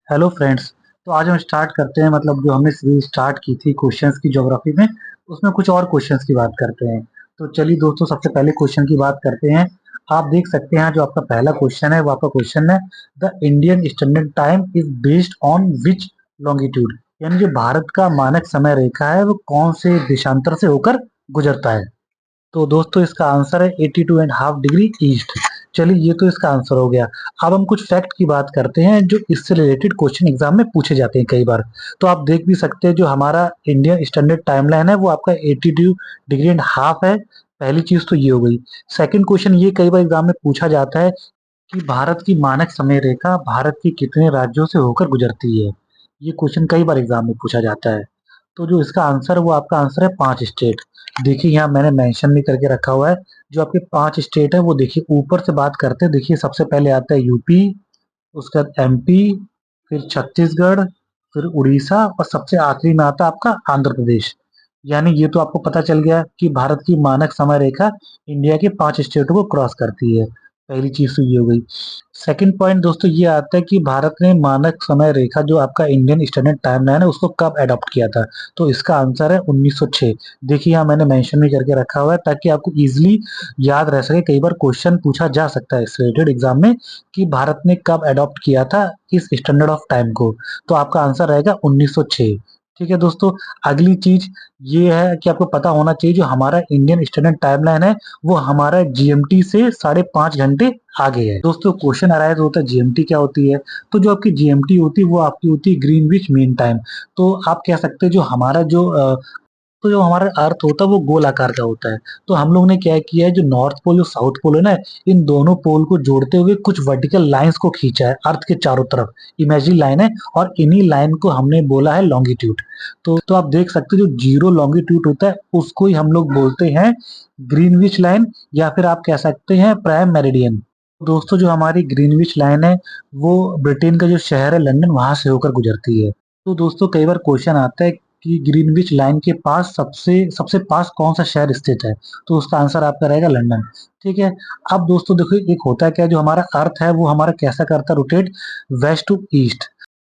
Hello friends. तो आज हम स्टार्ट करते हैं, मतलब जो हमने सीरीज स्टार्ट की थी क्वेश्चंस की ज्योग्राफी में, उसमें कुछ और क्वेश्चंस की बात करते हैं। तो चलिए दोस्तों, सबसे पहले क्वेश्चन की बात करते हैं। आप देख सकते हैं जो आपका पहला क्वेश्चन है वो आपका क्वेश्चन है, the Indian standard time is based on which longitude, यानी जो भारत का मानक समय रेखा है वो कौन से देशांतर से होकर गुजरता है। तो दोस्तों इसका आंसर है 82.5 डिग्री ईस्ट। चलिए ये तो इसका आंसर हो गया। अब हम कुछ फैक्ट की बात करते हैं जो इससे रिलेटेड क्वेश्चन एग्जाम में पूछे जाते हैं कई बार। तो आप देख भी सकते हैं जो हमारा इंडियन स्टैंडर्ड टाइमलाइन है वो आपका 82.5 है। पहली चीज तो ये हो गई। सेकंड क्वेश्चन ये कई बार एग्जाम में पूछा जाता है कि भारत की मानक समय रेखा भारत के कितने राज्यों से होकर गुजरती है। ये क्वेश्चन कई बार एग्जाम में पूछा जाता है। तो जो इसका आंसर है वो आपका आंसर है 5 स्टेट। देखिए यहाँ मैंने मेंशन भी करके रखा हुआ है। जो आपके 5 स्टेट है वो देखिए ऊपर से बात करते हैं। देखिए सबसे पहले आता है यूपी, उसके बाद एमपी, फिर छत्तीसगढ़, फिर उड़ीसा और सबसे आखिरी में आता है आपका आंध्र प्रदेश। यानी ये तो आपको पता चल गया कि भारत की मानक समय रेखा इंडिया के 5 स्टेटों को क्रॉस करती है। पहली चीज तो ये हो गई। सेकंड पॉइंट दोस्तों ये आता है कि भारत ने मानक समय रेखा जो आपका इंडियन स्टैंडर्ड टाइमलाइन है उसको कब अडॉप्ट किया था। तो इसका आंसर है 1906। देखिए यहाँ मैंने मेंशन भी करके रखा हुआ है ताकि आपको इजीली याद रह सके। कई बार क्वेश्चन पूछा जा सकता है इस रिलेटेड एग्जाम में कि भारत ने कब अडॉप्ट किया था इस स्टैंडर्ड ऑफ टाइम को। तो आपका आंसर रहेगा 1906। ठीक है दोस्तों। अगली चीज ये है कि आपको पता होना चाहिए जो हमारा इंडियन स्टैंडर्ड टाइमलाइन है वो हमारा जीएमटी से 5.5 घंटे आगे है। दोस्तों क्वेश्चन अराइज होता है जीएमटी क्या होती है। तो जो आपकी जीएमटी होती है वो आपकी होती है ग्रीनविच मीन टाइम। तो आप कह सकते हैं जो हमारा जो हमारा अर्थ होता है वो गोल आकार का होता है। तो हम लोग ने क्या किया है, जो नॉर्थ पोल जो साउथ पोल है ना, इन दोनों पोल को जोड़ते हुए कुछ वर्टिकल लाइंस को खींचा है अर्थ के चारों तरफ। इमेजिनरी लाइन है और इन्हीं लाइन को हमने बोला है लॉन्गिट्यूड। तो आप देख सकते हो जो जीरो लॉन्गिट्यूड होता है उसको ही हम लोग बोलते हैं ग्रीनविच लाइन, या फिर आप कह सकते हैं प्राइम मेरिडियन। दोस्तों जो हमारी ग्रीनविच लाइन है वो ब्रिटेन का जो शहर है लंदन वहां से होकर गुजरती है। तो दोस्तों कई बार क्वेश्चन आता है कि ग्रीनविच लाइन के पास सबसे सबसे पास कौन सा शहर स्थित है। तो उसका आंसर आपका रहेगा लंदन। ठीक है। अब दोस्तों देखो एक होता है क्या, जो हमारा अर्थ है वो हमारा कैसा करता है रोटेट, वेस्ट टू ईस्ट।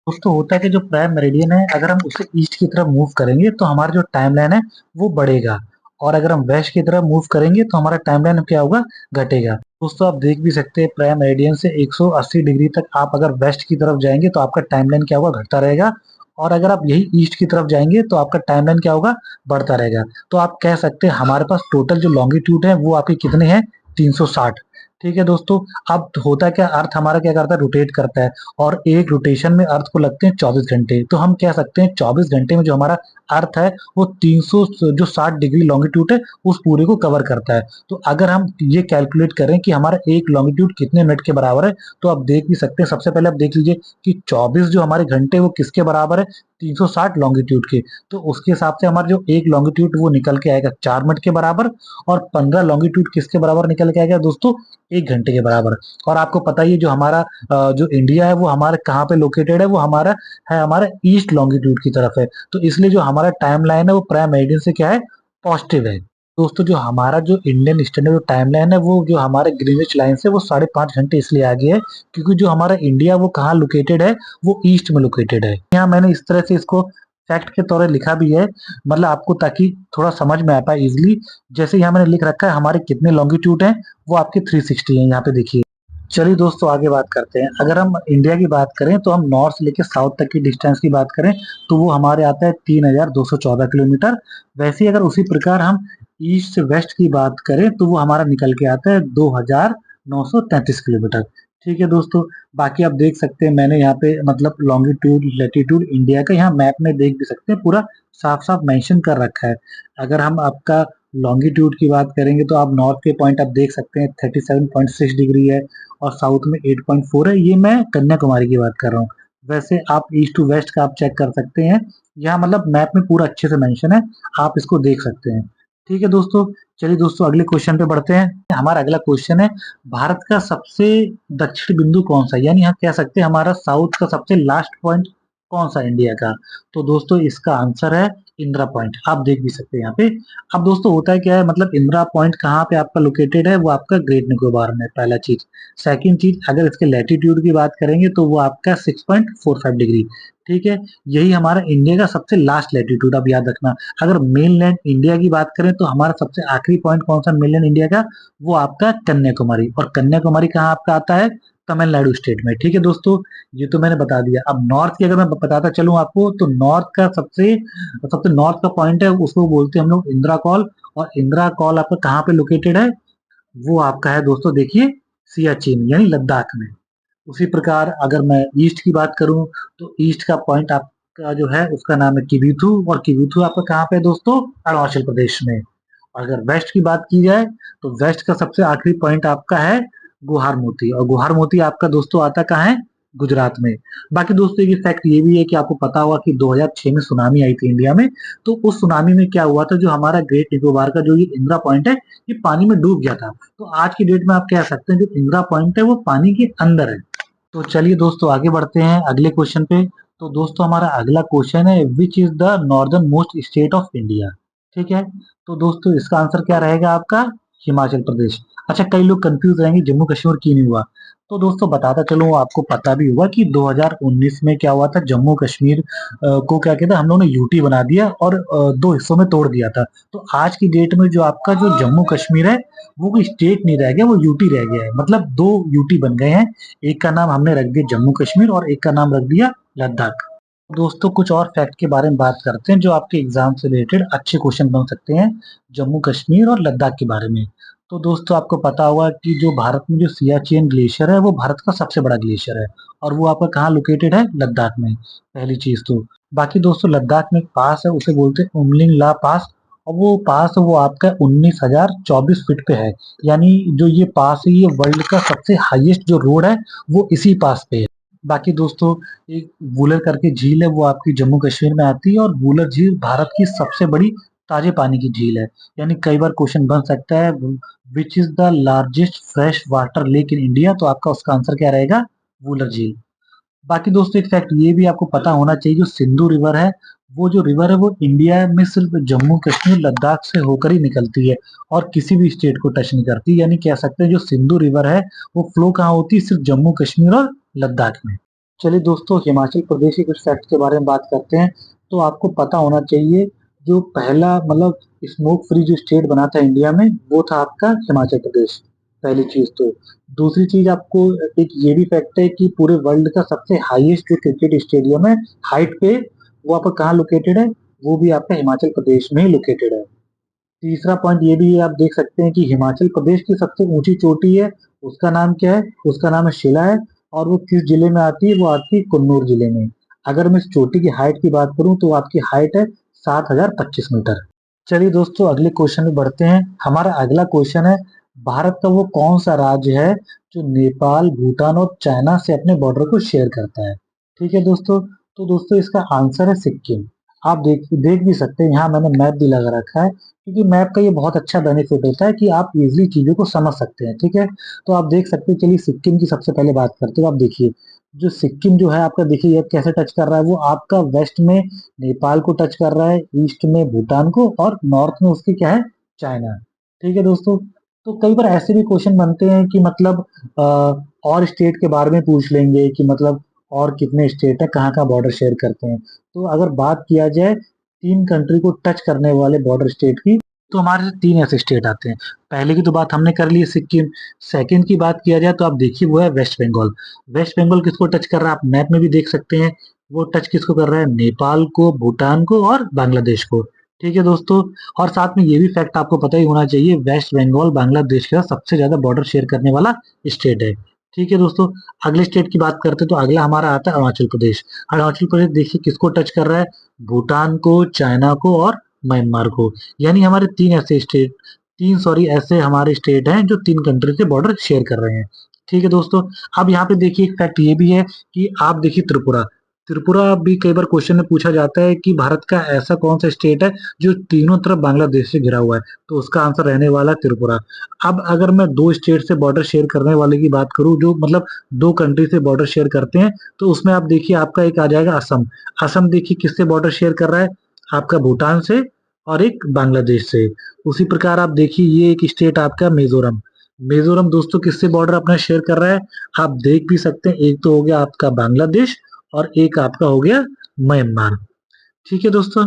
दोस्तों होता है कि जो प्राइम मेरिडियन है अगर हम उसे ईस्ट की तरफ मूव करेंगे तो हमारा जो टाइमलाइन है वो बढ़ेगा, और अगर हम वेस्ट की तरफ मूव करेंगे तो हमारा टाइमलाइन क्या होगा, घटेगा। दोस्तों आप देख भी सकते हैं प्राइम मेरिडियन से 180 डिग्री तक आप अगर वेस्ट की तरफ जाएंगे तो आपका टाइमलाइन क्या होगा, घटता रहेगा। और अगर आप यही ईस्ट की तरफ जाएंगे तो आपका टाइमलाइन क्या होगा, बढ़ता रहेगा। तो आप कह सकते हैं हमारे पास टोटल जो लॉन्गिट्यूड है वो आपके कितने हैं, 360। ठीक है दोस्तों। अब होता क्या, अर्थ हमारा क्या करता है, रोटेट करता है। और एक रोटेशन में अर्थ को लगते हैं 24 घंटे। तो हम कह सकते हैं 24 घंटे में जो हमारा अर्थ है वो 300 जो 60 डिग्री लॉन्गिट्यूड है उस पूरे को कवर करता है। तो अगर हम ये कैलकुलेट करें कि हमारा एक लॉन्गिट्यूड कितने मिनट के बराबर है, तो आप देख भी सकते हैं। सबसे पहले आप देख लीजिए कि 24 जो हमारे घंटे वो किसके बराबर है, 360 लॉन्गिट्यूड के। तो उसके हिसाब से हमारा जो एक लॉन्गिट्यूड वो निकल के आएगा 4 मिनट के बराबर। और 15 लॉन्गिट्यूड किसके बराबर निकल के आएगा दोस्तों, 1 घंटे के बराबर। और आपको पता ही है जो हमारा जो इंडिया है वो हमारे कहाँ पे लोकेटेड है, वो हमारा है हमारा ईस्ट लॉन्गिट्यूड की तरफ है। तो इसलिए जो हमारा टाइम लाइन है वो प्राइम मेरिडियन से क्या है, पॉजिटिव है। दोस्तों जो हमारा जो इंडियन स्टैंडर्ड टाइम लाइन है वो जो हमारे ग्रीनविच लाइन से वो 5.5 घंटे इसलिए आगे है क्योंकि जो हमारा इंडिया वो कहाँ लोकेटेड है, वो ईस्ट में लोकेटेड है। यहाँ मैंने इस तरह से इसको फैक्ट के तौर पर लिखा भी है, मतलब आपको ताकि थोड़ा समझ में आ पाए इजिली। जैसे यहाँ मैंने लिख रखा है हमारे कितने लॉन्गिट्यूड है, वो आपके 360 है, यहाँ पे देखिए। चलिए दोस्तों आगे बात करते हैं। अगर हम इंडिया की बात करें तो हम नॉर्थ से लेकर साउथ तक की डिस्टेंस की बात करें तो वो हमारे आता है 3214 किलोमीटर। वैसे ही अगर उसी प्रकार हम ईस्ट से वेस्ट की बात करें तो वो हमारा निकल के आता है 2933 किलोमीटर। ठीक है दोस्तों। बाकी आप देख सकते हैं मैंने यहाँ पे मतलब लॉन्गिट्यूड लेटीट्यूड इंडिया का यहाँ मैप में देख भी सकते हैं, पूरा साफ साफ मेंशन कर रखा है। अगर हम आपका लॉन्गिट्यूड की बात करेंगे तो आप नॉर्थ के पॉइंट आप देख सकते हैं 37.6 डिग्री है, और साउथ में 8.4 है। ये मैं कन्याकुमारी की बात कर रहा हूँ। वैसे आप ईस्ट टू वेस्ट का आप चेक कर सकते हैं, यहाँ मतलब मैप में पूरा अच्छे से मेंशन है, आप इसको देख सकते हैं। ठीक है दोस्तों। चलिए दोस्तों अगले क्वेश्चन पे बढ़ते हैं। हमारा अगला क्वेश्चन है, भारत का सबसे दक्षिण बिंदु कौन सा है, यानी हम कह सकते हैं हमारा साउथ का सबसे लास्ट पॉइंट कौन सा है इंडिया का। तो दोस्तों इसका आंसर है इंदिरा पॉइंट आप देख भी सकते हैं यहाँ पे। अब दोस्तों होता है क्या है, मतलब इंदिरा पॉइंट कहाँ पे आपका लोकेटेड है, वो आपका ग्रेट निकोबार में, पहला चीज। सेकंड चीज, अगर इसके लैटिट्यूड की बात करेंगे तो वो आपका 6.45 डिग्री, ठीक है। यही हमारा इंडिया का सबसे लास्ट लैटिट्यूड, आप याद रखना। अगर मेन लैंड इंडिया की बात करें तो हमारा सबसे आखिरी पॉइंट कौन सा मेन लैंड इंडिया का, वो आपका कन्याकुमारी। और कन्याकुमारी कहाँ आपका आता है, तमिलनाडु स्टेट में, ठीक है दोस्तों। ये तो मैंने बता दिया। अब नॉर्थ की अगर मैं बताता चलूं आपको, तो नॉर्थ का सबसे सबसे नॉर्थ का पॉइंट है, उसको बोलते हैं हम लोग इंदिरा कॉल। और इंदिरा कॉल आपका कहाँ पे लोकेटेड है, वो आपका है दोस्तों देखिए, सियाचिन यानी लद्दाख में। उसी प्रकार अगर मैं ईस्ट की बात करूं, तो ईस्ट का पॉइंट आपका जो है उसका नाम है किबीथू। और किबीथू आपका कहाँ पे है दोस्तों, अरुणाचल प्रदेश में। अगर वेस्ट की बात की जाए, तो वेस्ट का सबसे आखिरी पॉइंट आपका है गुहार मोती। और गुहार मोती आपका दोस्तों आता कहाँ है, गुजरात में। बाकी दोस्तों एक फैक्ट ये भी है कि आपको पता होगा कि 2006 में सुनामी आई थी इंडिया में। तो उस सुनामी में क्या हुआ था, जो हमारा ग्रेट निकोबार का जो ये इंदिरा पॉइंट है, ये पानी में डूब गया था। तो आज की डेट में आप कह सकते हैं जो इंदिरा पॉइंट है वो पानी के अंदर है। तो चलिए दोस्तों आगे बढ़ते हैं अगले क्वेश्चन पे। तो दोस्तों हमारा अगला क्वेश्चन है, which is the northern most state of India, ठीक है। तो दोस्तों इसका आंसर क्या रहेगा आपका, हिमाचल प्रदेश। अच्छा, कई लोग कंफ्यूज रहेंगे जम्मू कश्मीर क्यों नहीं हुआ। तो दोस्तों बताता चलूं, आपको पता भी होगा कि 2019 में क्या हुआ था, जम्मू कश्मीर को क्या कहते हैं, हम लोगों ने यूटी बना दिया और दो हिस्सों में तोड़ दिया था। तो आज की डेट में जो आपका जो जम्मू कश्मीर है, वो कोई स्टेट नहीं रह गया, वो यूटी रह गया है। मतलब दो यूटी बन गए हैं। एक का नाम हमने रख दिया जम्मू कश्मीर और एक का नाम रख दिया लद्दाख। दोस्तों कुछ और फैक्ट के बारे में बात करते हैं जो आपके एग्जाम से रिलेटेड अच्छे क्वेश्चन बन सकते हैं जम्मू कश्मीर और लद्दाख के बारे में। तो दोस्तों आपको पता होगा कि जो भारत में जो सियाचिन ग्लेशियर है, वो भारत का सबसे बड़ा ग्लेशियर है। और वो आपका कहाँ लोकेटेड है, लद्दाख में, पहली चीज तो। बाकी दोस्तों लद्दाख में एक पास है, उसे बोलते हैं उमलिंग ला पास। और वो पास वो आपका 19,024 फीट पे है। यानी जो ये पास है, ये वर्ल्ड का सबसे हाईएस्ट जो रोड है, वो इसी पास पे है। बाकी दोस्तों एक वूलर करके झील है, वो आपकी जम्मू कश्मीर में आती है। और वूलर झील भारत की सबसे बड़ी ताजे पानी की झील है। यानी कई बार क्वेश्चन बन सकता है, which is the largest fresh water lake in India, तो आपका उसका आंसर क्या रहेगा, वूलर झील। बाकी दोस्तों एक फैक्ट ये भी आपको पता होना चाहिए, जो सिंधु रिवर है, वो जो रिवर है वो इंडिया में सिर्फ जम्मू कश्मीर लद्दाख से होकर ही निकलती है, और किसी भी स्टेट को टच नहीं करती। यानी कह सकते हैं जो सिंधु रिवर है, वो फ्लो कहाँ होती है, सिर्फ जम्मू कश्मीर और लद्दाख में। चलिए दोस्तों हिमाचल प्रदेश के कुछ फैक्ट के बारे में बात करते हैं। तो आपको पता होना चाहिए, जो पहला मतलब स्मोक फ्री जो स्टेट बना था इंडिया में, वो था आपका हिमाचल प्रदेश, पहली चीज तो। दूसरी चीज आपको एक ये भी फैक्ट है कि पूरे वर्ल्ड का सबसे हाईएस्ट जो क्रिकेट स्टेडियम है हाइट पे, वो आपका कहाँ लोकेटेड है, वो भी आपका हिमाचल प्रदेश में ही लोकेटेड है। तीसरा पॉइंट ये भी आप देख सकते हैं कि हिमाचल प्रदेश की सबसे ऊंची चोटी है, उसका नाम क्या है, उसका नाम है शिला है। और वो किस जिले में आती है, वो आती है कुन्नूर जिले में। अगर मैं इस चोटी की हाइट की बात करूं, तो आपकी हाइट है 7,025 मीटर। चलिए दोस्तों अगले क्वेश्चन में बढ़ते हैं। हमारा अगला क्वेश्चन है, भारत का वो कौन सा राज्य है जो नेपाल, भूटान और चाइना से अपने बॉर्डर को शेयर करता है, ठीक है दोस्तों। तो दोस्तों इसका आंसर है सिक्किम। आप देख देख भी सकते हैं, यहाँ मैंने मैप भी लगा रखा है, क्योंकि मैप का ये बहुत अच्छा बेनिफिट होता है कि आप इजिली चीजों को समझ सकते हैं, ठीक है। तो आप देख सकते हैं, चलिए सिक्किम की सबसे पहले बात करते हैं। आप देखिए, जो सिक्किम जो है आपका, देखिए ये कैसे टच कर रहा है, वो आपका वेस्ट में नेपाल को टच कर रहा है, ईस्ट में भूटान को, और नॉर्थ में उसके क्या है, चाइना, ठीक है दोस्तों। तो कई बार ऐसे भी क्वेश्चन बनते हैं कि मतलब और स्टेट के बारे में पूछ लेंगे कि मतलब और कितने स्टेट है, कहाँ कहाँ बॉर्डर शेयर करते हैं। तो अगर बात किया जाए तीन कंट्री को टच करने वाले बॉर्डर स्टेट की, तो हमारे से तीन ऐसे स्टेट आते हैं। पहले की तो बात हमने कर ली है, सिक्किम। सेकंड की बात किया जाए तो आप देखिए, वो है वेस्ट बंगाल। वेस्ट बंगाल किसको टच कर रहा है, आप मैप में भी देख सकते हैं। वो टच किसको कर रहा है, नेपाल को, भूटान को और बांग्लादेश को, ठीक है दोस्तों। और साथ में ये भी फैक्ट आपको पता ही होना चाहिए, वेस्ट बंगाल बांग्लादेश के साथ सबसे ज्यादा बॉर्डर शेयर करने वाला स्टेट है, ठीक है दोस्तों। अगले स्टेट की बात करते हैं, तो अगला हमारा आता है अरुणाचल प्रदेश। अरुणाचल प्रदेश देखिए किसको टच कर रहा है, भूटान को, चाइना को और म्यांमार को। यानी हमारे तीन ऐसे स्टेट, तीन सॉरी ऐसे हमारे स्टेट हैं जो तीन कंट्री से बॉर्डर शेयर कर रहे हैं, ठीक है दोस्तों। अब यहाँ पे देखिए एक फैक्ट ये भी है कि आप देखिए त्रिपुरा। त्रिपुरा भी कई बार क्वेश्चन में पूछा जाता है कि भारत का ऐसा कौन सा स्टेट है जो तीनों तरफ बांग्लादेश से घिरा हुआ है, तो उसका आंसर रहने वाला है त्रिपुरा। अब अगर मैं दो स्टेट से बॉर्डर शेयर करने वाले की बात करूं, जो मतलब दो कंट्री से बॉर्डर शेयर करते हैं, तो उसमें आप देखिए आपका एक आ जाएगा असम। असम देखिए किससे बॉर्डर शेयर कर रहा है, आपका भूटान से और एक बांग्लादेश से। उसी प्रकार आप देखिए ये एक स्टेट आपका मिजोरम। मिजोरम दोस्तों किससे बॉर्डर अपना शेयर कर रहा है, आप देख भी सकते हैं। एक तो हो गया आपका बांग्लादेश और एक आपका हो गया म्यांमार। ठीक है दोस्तों।